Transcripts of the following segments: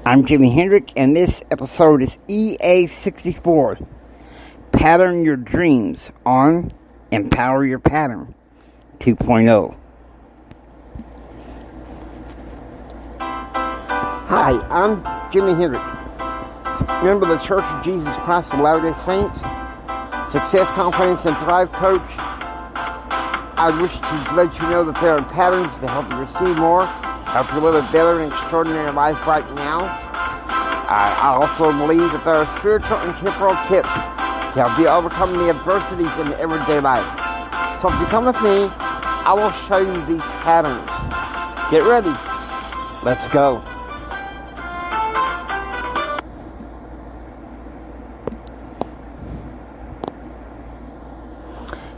I'm Jimi Hendrix, and this episode is EA64. Pattern Your Dreams on Empower Your Pattern 2.0. Hi, I'm Jimi Hendrix, member of the Church of Jesus Christ of Latter-day Saints, Success, Confidence, and Thrive Coach. I wish to let you know that there are patterns to help you receive more, help you live a better and extraordinary life right now. I also believe that there are spiritual and temporal tips to help you overcome the adversities in everyday life. So if you come with me, I will show you these patterns. Get ready. Let's go.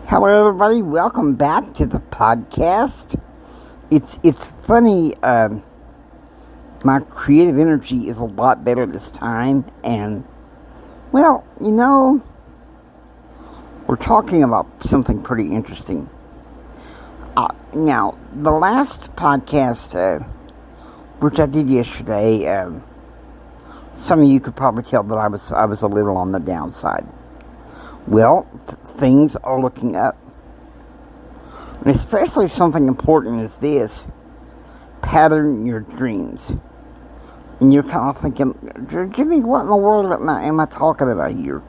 Hello, everybody. Welcome back to the podcast. It's funny. My creative energy is a lot better this time, and well, we're talking about something pretty interesting. Now, the last podcast, which I did yesterday, some of you could probably tell that I was a little on the downside. Well, things are looking up. And especially something important as this, pattern your dreams. And you're kind of thinking, Jimmy, what in the world am I talking about here?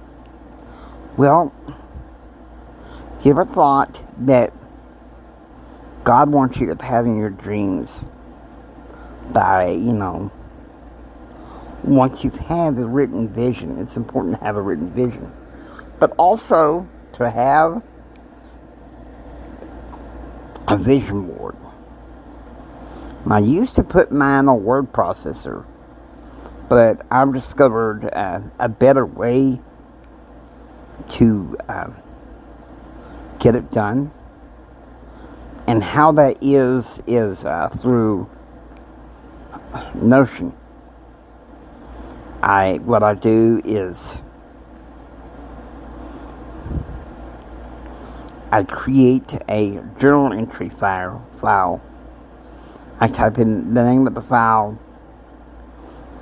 Well, you ever thought that God wants you to pattern your dreams by, once you've had a written vision, it's important to have a written vision. But also to have a vision board. I used to put mine on a word processor, but I've discovered a better way to get it done. And how that is through Notion. What I do is I create a journal entry file. I type in the name of the file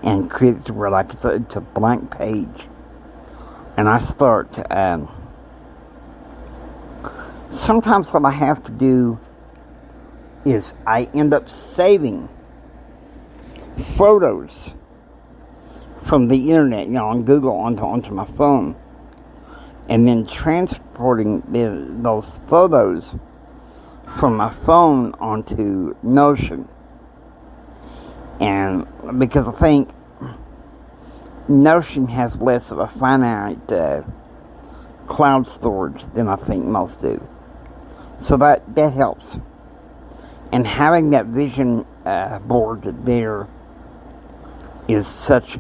and create it to where it's a blank page. And I start, sometimes what I have to do is I end up saving photos from the internet, on Google onto my phone. And then transporting those photos from my phone onto Notion. And because I think Notion has less of a finite cloud storage than I think most do. So that helps. And having that vision board there is such,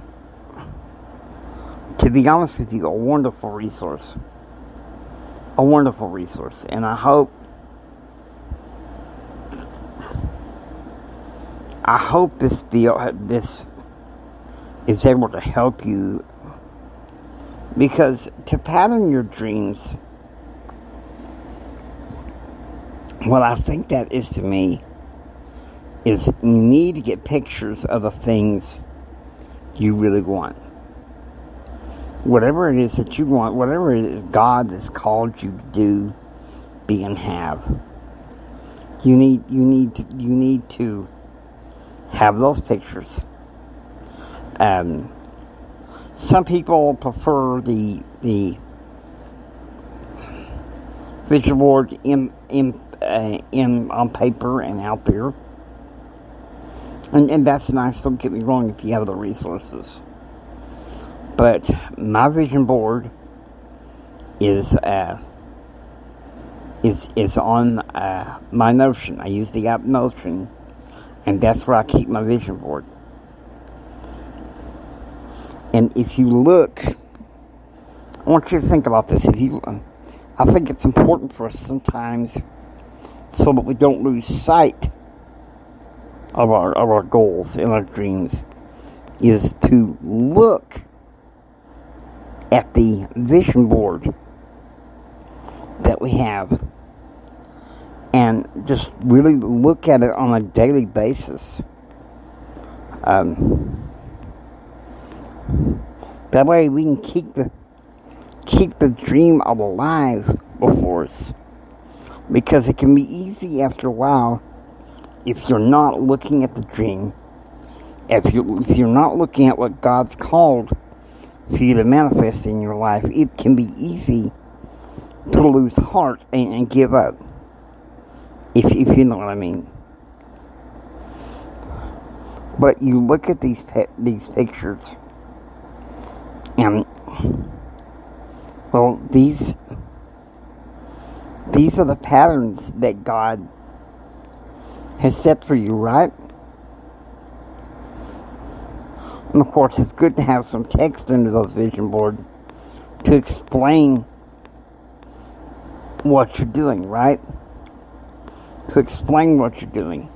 to be honest with you, a wonderful resource. A wonderful resource. And I hope this is able to help you, because to pattern your dreams, what I think that is to me is you need to get pictures of the things you really want. Whatever it is that you want, whatever it is God has called you to do, be, and have, you need to have those pictures. Some people prefer the vision board in on paper and out there, and that's nice. Don't get me wrong if you have the resources. But my vision board is on my Notion. I use the app Notion, and that's where I keep my vision board. And if you look, I want you to think about this. I think it's important for us sometimes, so that we don't lose sight of our goals and our dreams, is to look at the vision board that we have and just really look at it on a daily basis. That way we can keep the dream alive before us. Because it can be easy after a while if you're not looking at the dream, if you're not looking at what God's called for you to manifest in your life, it can be easy to lose heart and give up. If you know what I mean. But you look at these pictures, and well, these are the patterns that God has set for you, right? And of course, it's good to have some text under those vision boards to explain what you're doing, right? To explain what you're doing.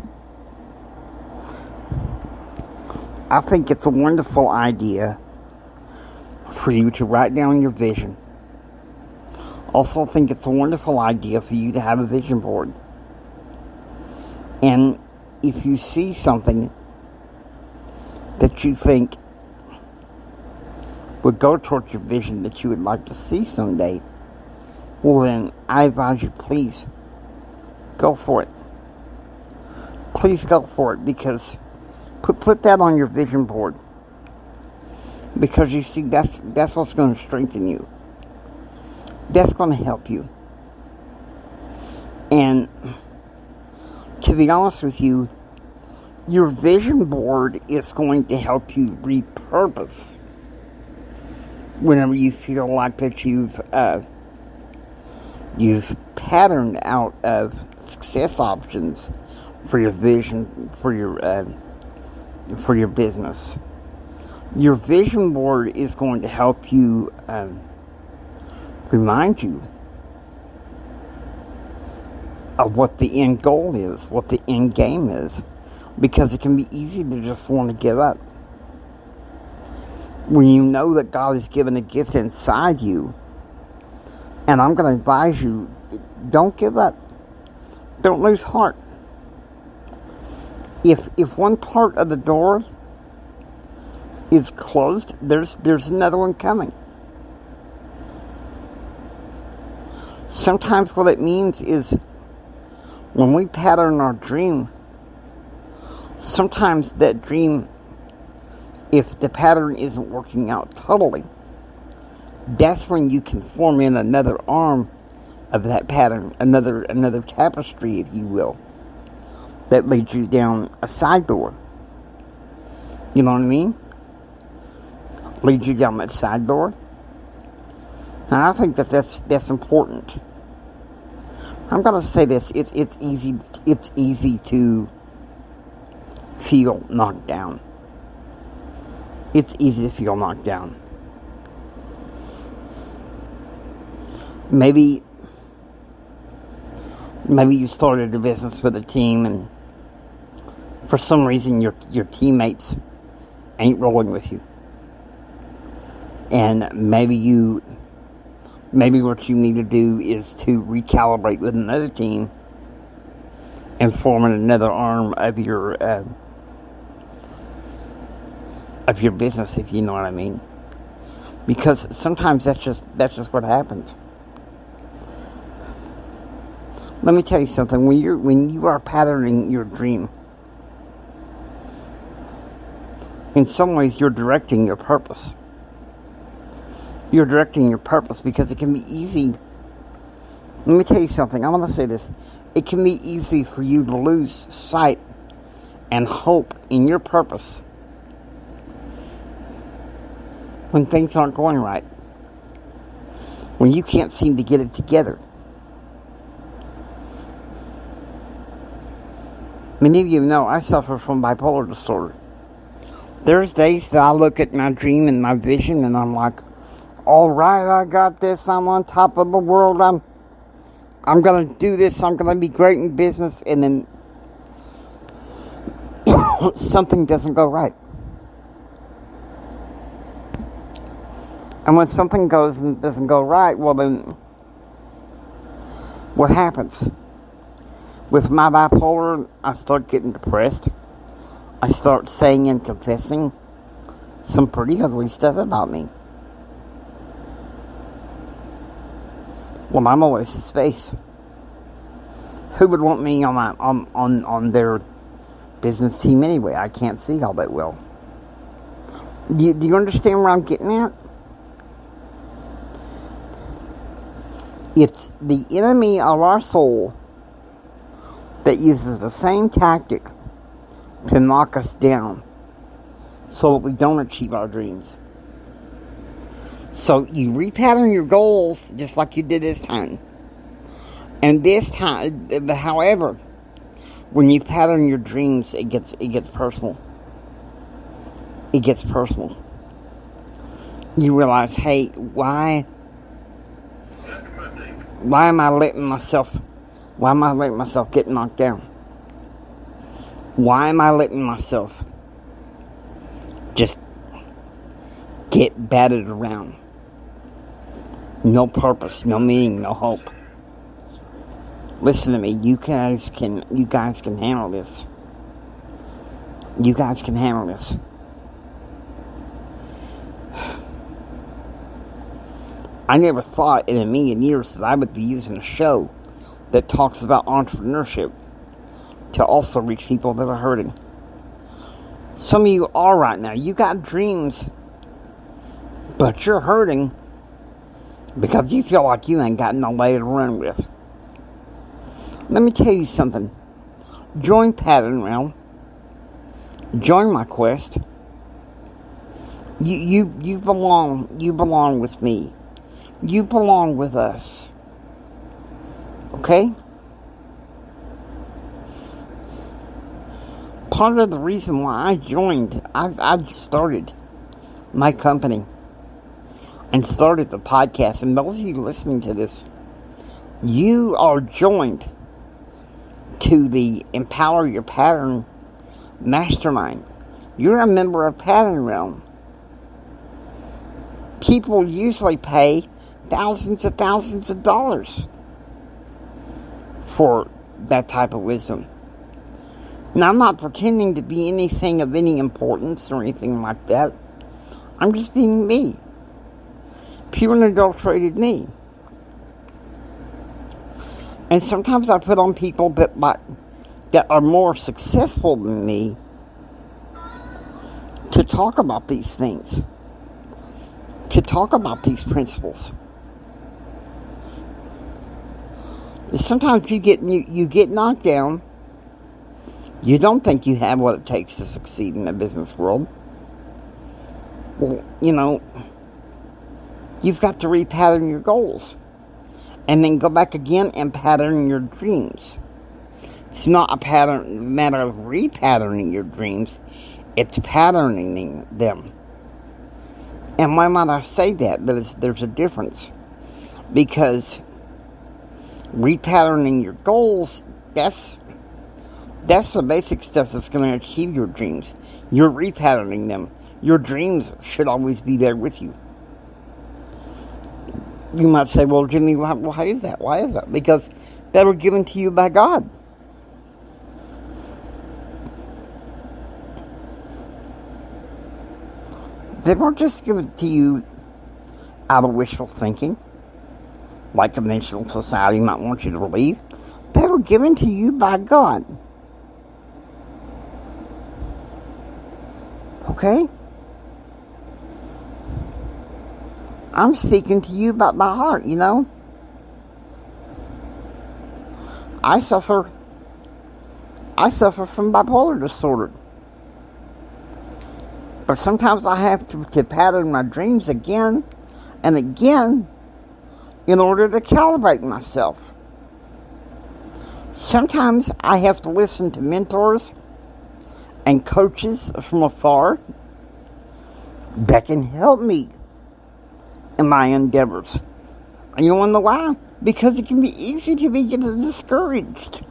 I think it's a wonderful idea for you to write down your vision. Also think it's a wonderful idea for you to have a vision board. And if you see something that you think would go towards your vision that you would like to see someday, well then, I advise you, please, go for it. Please go for it, because put that on your vision board. Because you see, that's what's going to strengthen you. That's going to help you. And to be honest with you, your vision board is going to help you repurpose whenever you feel like that you've patterned out of success options for your vision, for your business. Your vision board is going to help you remind you of what the end goal is, what the end game is, because it can be easy to just want to give up. When you know that God has given a gift inside you, and I'm going to advise you, don't give up. Don't lose heart. If one part of the door is closed, there's another one coming. Sometimes what it means is when we pattern our dream, sometimes that dream, if the pattern isn't working out totally, that's when you can form in another arm of that pattern, another tapestry, if you will, that leads you down a side door. You know what I mean? Leads you down that side door. And I think that's important. I'm gonna say this: it's easy to feel knocked down. It's easy to feel knocked down. Maybe you started a business with a team, and for some reason your teammates ain't rolling with you. And maybe what you need to do is to recalibrate with another team and form another arm of your business, if you know what I mean. Because sometimes that's just what happens. Let me tell you something. When you are patterning your dream, in some ways you're directing your purpose. You're directing your purpose, because it can be easy. Let me tell you something. I want to say this. It can be easy for you to lose sight and hope in your purpose when things aren't going right. When you can't seem to get it together. Many of you know I suffer from bipolar disorder. There's days that I look at my dream and my vision and I'm like, all right, I got this. I'm on top of the world. I'm going to do this. I'm going to be great in business. And then something doesn't go right. And when something doesn't go right, well then, what happens? With my bipolar, I start getting depressed. I start saying and confessing some pretty ugly stuff about me. Well, I'm always his face. Who would want me on their business team anyway? I can't see all that well. Do you understand where I'm getting at? It's the enemy of our soul that uses the same tactic to knock us down so that we don't achieve our dreams. So you repattern your goals just like you did this time. And this time, however, when you pattern your dreams, it gets personal. It gets personal. You realize, hey, why am I letting myself get knocked down? Why am I letting myself just get battered around? No purpose, no meaning, no hope. Listen to me, you guys can handle this. You guys can handle this. I never thought in a million years that I would be using a show that talks about entrepreneurship to also reach people that are hurting. Some of you are right now. You got dreams, but you're hurting because you feel like you ain't got nobody to run with. Let me tell you something. Join Pattern Realm. Join my quest. You belong. You belong with me. You belong with us. Okay? Part of the reason why I started my company and started the podcast, and those of you listening to this, you are joined to the Empower Your Pattern Mastermind. You're a member of Pattern Realm. People usually pay thousands of dollars for that type of wisdom. Now, I'm not pretending to be anything of any importance or anything like that. I'm just being me. Pure and adulterated me. And sometimes I put on people that are more successful than me to talk about these things. To talk about these principles. Sometimes you get knocked down. You don't think you have what it takes to succeed in the business world. Well, you've got to repattern your goals. And then go back again and pattern your dreams. It's not a matter of repatterning your dreams. It's patterning them. And why might I say that? There's a difference. Because repatterning your goals, that's the basic stuff that's going to achieve your dreams. You're repatterning them. Your dreams should always be there with you. You might say, well, Jimmy, why is that? Why is that? Because they were given to you by God. They weren't just given to you out of wishful thinking, like conventional society might want you to believe. They were given to you by God. Okay? I'm speaking to you about my heart, I suffer from bipolar disorder. But sometimes I have to pattern my dreams again and again in order to calibrate myself. Sometimes I have to listen to mentors and coaches from afar that can help me in my endeavors. And you want to know why? Because it can be easy to be getting discouraged.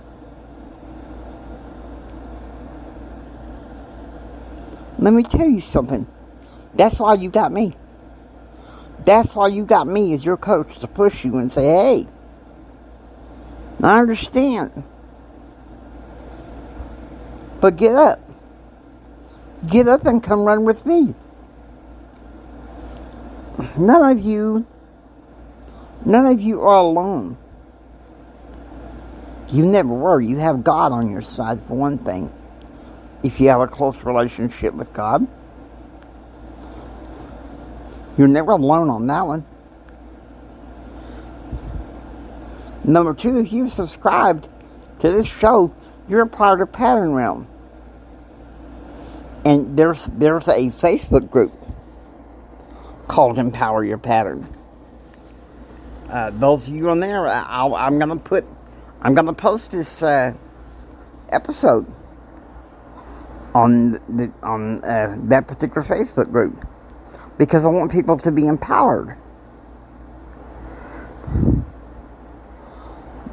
Let me tell you something. That's why you got me. That's why you got me as your coach, to push you and say, hey, I understand. But get up. Get up and come run with me. None of you None of you are alone. You never were. You have God on your side, for one thing. If you have a close relationship with God, you're never alone on that one. Number two, if you've subscribed to this show, you're a part of the Pattern Realm. And there's a Facebook group called Empower Your Pattern. Those of you on there, I'm gonna post this episode on that particular Facebook group because I want people to be empowered.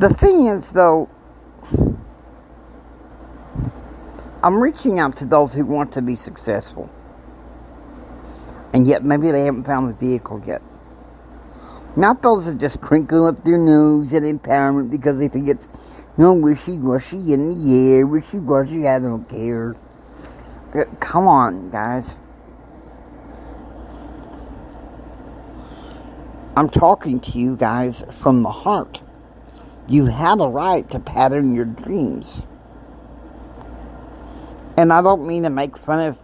The thing is, though, I'm reaching out to those who want to be successful, and yet maybe they haven't found the vehicle yet. Not those that just crinkle up their nose at empowerment because they think it's, wishy-washy in the air, wishy-washy, I don't care. Come on, guys. I'm talking to you guys from the heart. You have a right to pattern your dreams. And I don't mean to make fun of...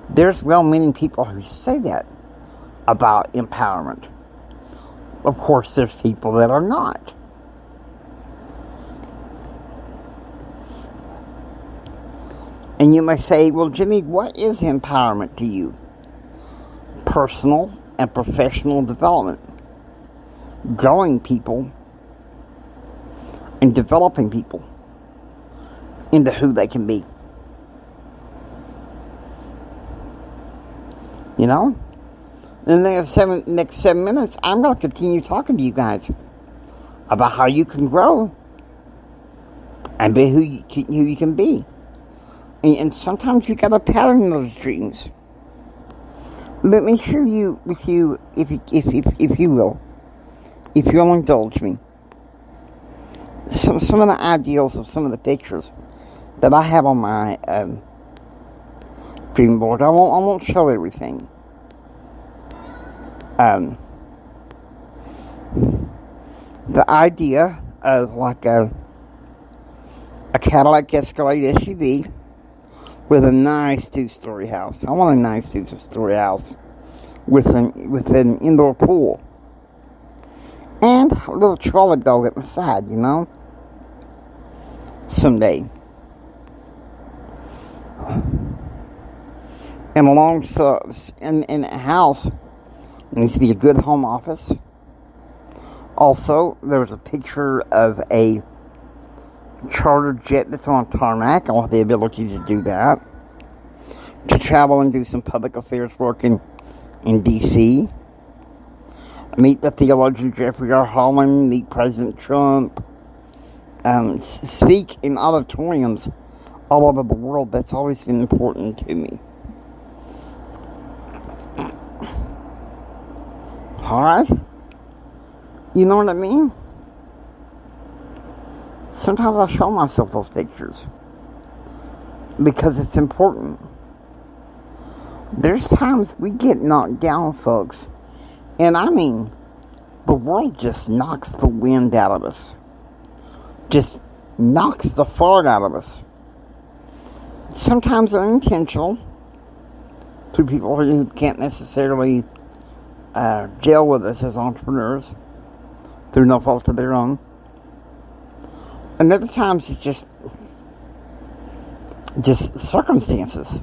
There's well-meaning people who say that about empowerment. Of course, there's people that are not. And you may say, well, Jimmy, what is empowerment to you? Personal and professional development. Growing people and developing people into who they can be. You know? In the next 7 minutes, I'm going to continue talking to you guys about how you can grow and be who you can be. And sometimes you got to pattern those dreams. Let me share with you, if you will, if you'll indulge me, some of the ideals of some of the pictures that I have on my dream board. I won't show everything. The idea of like a Cadillac Escalade SUV with a nice 2-story house. I want a nice 2-story house with an indoor pool and a little trolley dog at my side, someday. And in a house needs to be a good home office. Also, there's a picture of a charter jet that's on tarmac. I want the ability to do that. To travel and do some public affairs work in D.C. Meet the theologian Jeffrey R. Holland. Meet President Trump. Speak in auditoriums all over the world. That's always been important to me. Alright? You know what I mean? Sometimes I show myself those pictures because it's important. There's times we get knocked down, folks, and I mean, the world just knocks the wind out of us. Just knocks the fart out of us. Sometimes unintentional, through people who can't necessarily gel with us as entrepreneurs through no fault of their own. And other times it's just circumstances,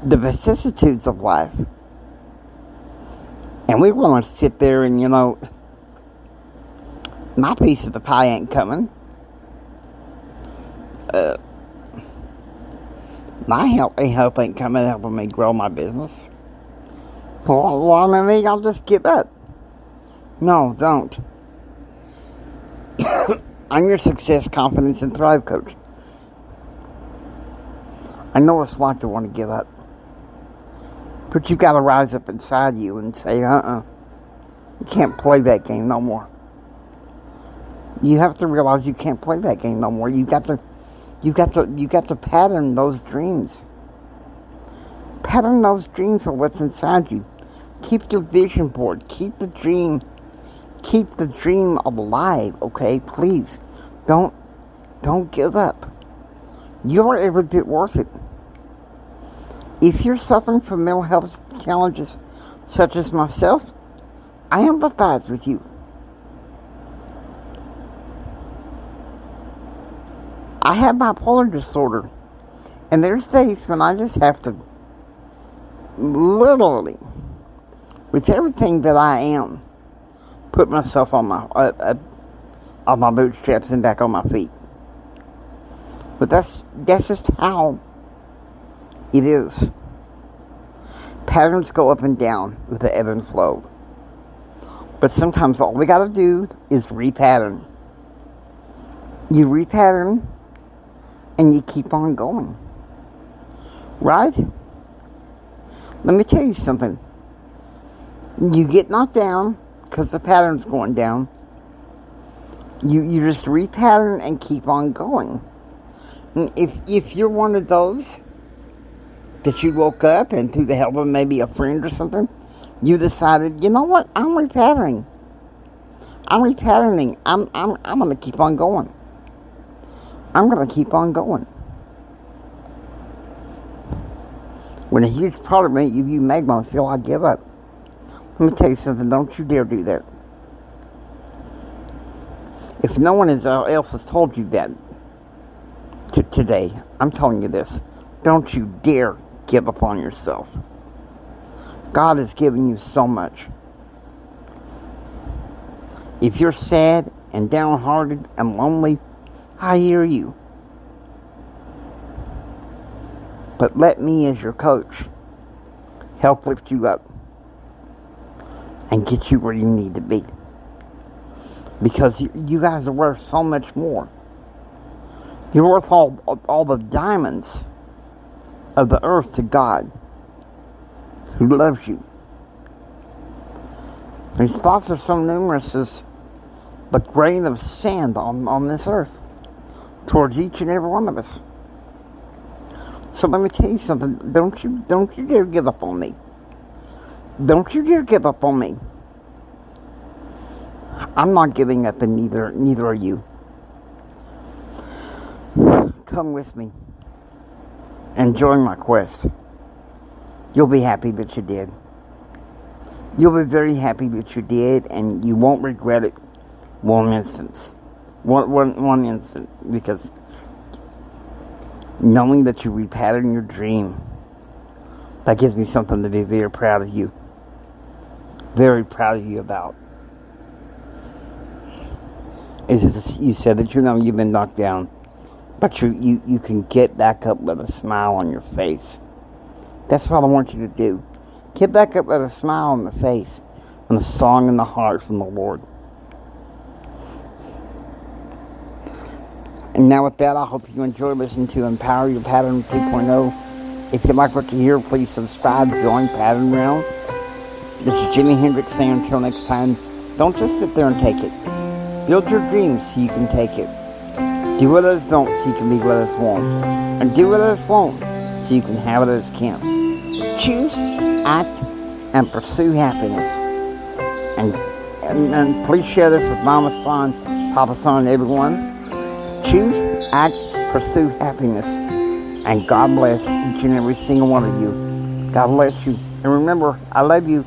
the vicissitudes of life. And we want to sit there and, my piece of the pie ain't coming. My help ain't coming helping me grow my business. Well, maybe I'll just give up. No, don't. I'm your success, confidence, and thrive coach. I know it's like to want to give up. But you got to rise up inside you and say, you can't play that game no more. You have to realize you can't play that game no more. You got to pattern those dreams. Pattern those dreams of what's inside you. Keep your vision board. Keep the dream Keep the dream alive, okay? Please. Don't give up. You're every bit worth it. If you're suffering from mental health challenges such as myself, I empathize with you. I have bipolar disorder, and there's days when I just have to literally, with everything that I am, put myself on my bootstraps and back on my feet. But that's just how it is. Patterns go up and down with the ebb and flow. But sometimes all we gotta do is repattern. You repattern and you keep on going. Right? Let me tell you something. You get knocked down because the pattern's going down. You just repattern and keep on going. And if you're one of those that you woke up and through the help of maybe a friend or something, you decided, you know what, I'm repatterning. I'm gonna keep on going. I'm gonna keep on going. When a huge part of me, you make me feel I give up. Let me tell you something, don't you dare do that. If no one else has told you that today, I'm telling you this. Don't you dare give up on yourself. God has given you so much. If you're sad and downhearted and lonely, I hear you. But let me, as your coach, help lift you up and get you where you need to be. Because you guys are worth so much more. You're worth all the diamonds of the earth to God, who loves you. His thoughts are so numerous as the grain of sand on this earth towards each and every one of us. So let me tell you something. Don't you dare give up on me. Don't you dare give up on me. I'm not giving up, and neither are you. Come with me and join my quest. You'll be happy that you did. You'll be very happy that you did, and you won't regret it one instant. One instant, because knowing that you repattern your dream, that gives me something to be very proud of you. Very proud of you about. You said that you've been knocked down, but you can get back up with a smile on your face. That's what I want you to do. Get back up with a smile on the face and a song in the heart from the Lord. And now with that, I hope you enjoy listening to Empower Your Pattern 2.0. If you like what you hear, please subscribe, join Pattern Realm. This is Jimi Hendrix saying until next time, don't just sit there and take it. Build your dreams so you can take it. Do what others don't so you can be what others won't. And do what others won't so you can have what others can't. Choose, act, and pursue happiness. And please share this with Mama Son, Papa Son, everyone. Choose, act, pursue happiness. And God bless each and every single one of you. God bless you. And remember, I love you.